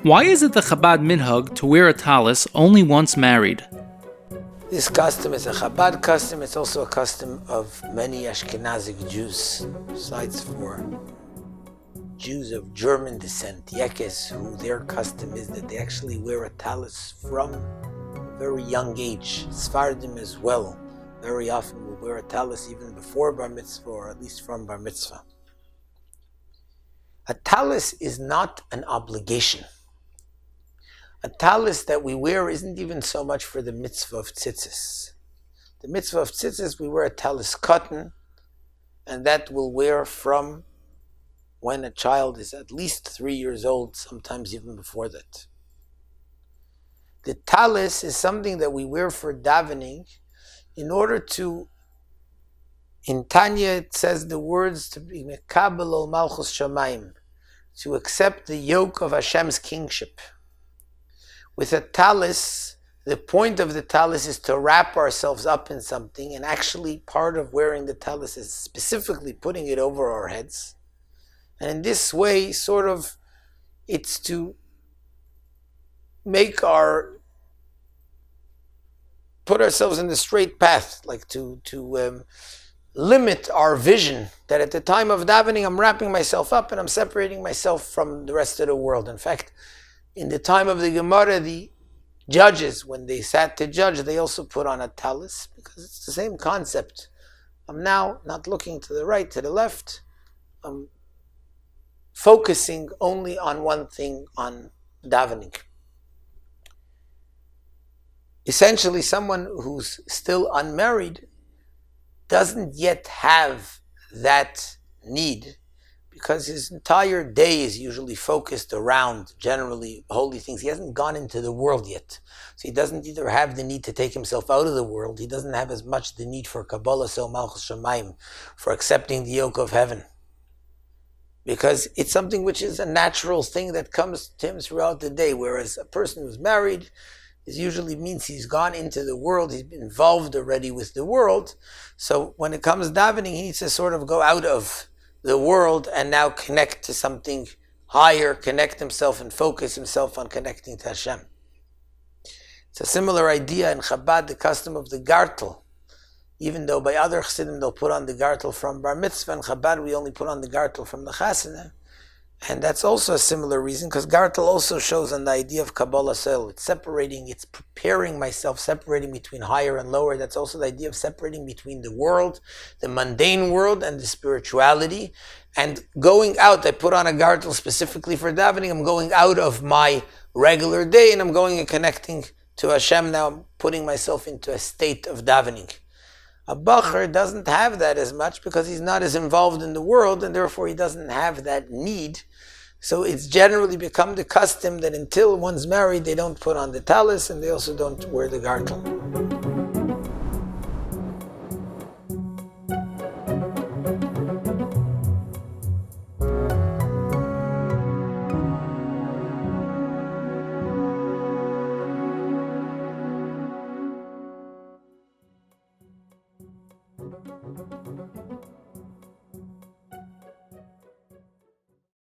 Why is it the Chabad minhag to wear a tallis only once married? This custom is a Chabad custom. It's also a custom of many Ashkenazic Jews, besides for Jews of German descent, Yekes, who their custom is that they actually wear a tallis from a very young age. Sephardim as well, very often will wear a tallis even before bar mitzvah, or at least from bar mitzvah. A tallis is not an obligation. A tallis that we wear isn't even so much for the mitzvah of tzitzis. The mitzvah of tzitzis, we wear a tallis cotton, and that we'll wear from when a child is at least 3 years old, sometimes even before that. The tallis is something that we wear for davening in order to, in Tanya it says the words to be mekabel ol malchus shamayim, to accept the yoke of Hashem's kingship. With a tallis, the point of the tallis is to wrap ourselves up in something, and actually part of wearing the tallis is specifically putting it over our heads. And in this way, it's to put ourselves in the straight path, like to limit our vision, that at the time of davening, I'm wrapping myself up and I'm separating myself from the rest of the world. In fact, in the time of the Gemara, the judges, when they sat to judge, they also put on a tallis, because it's the same concept. I'm now not looking to the right, to the left. I'm focusing only on one thing, on davening. Essentially, someone who's still unmarried doesn't yet have that need, because his entire day is usually focused around, generally, holy things. He hasn't gone into the world yet. So he doesn't either have the need to take himself out of the world, he doesn't have as much the need for Kabbalah, so Malchus Shamayim, for accepting the yoke of heaven. Because it's something which is a natural thing that comes to him throughout the day, whereas a person who's married, it usually means he's gone into the world, he's been involved already with the world. So when it comes davening, he needs to sort of go out of the world and now connect to something higher, connect himself and focus himself on connecting to Hashem. It's a similar idea in Chabad, the custom of the gartel. Even though by other chassidim they'll put on the gartel from bar mitzvah, in Chabad we only put on the gartel from the chasana. And that's also a similar reason, because gartel also shows on the idea of Kabbalah soil. It's separating, it's preparing myself, separating between higher and lower. That's also the idea of separating between the world, the mundane world, and the spirituality. And going out, I put on a gartel specifically for davening. I'm going out of my regular day and I'm going and connecting to Hashem. Now I'm putting myself into a state of davening. A bacher doesn't have that as much because he's not as involved in the world, and therefore he doesn't have that need. So it's generally become the custom that until one's married, they don't put on the tallis and they also don't wear the gartel.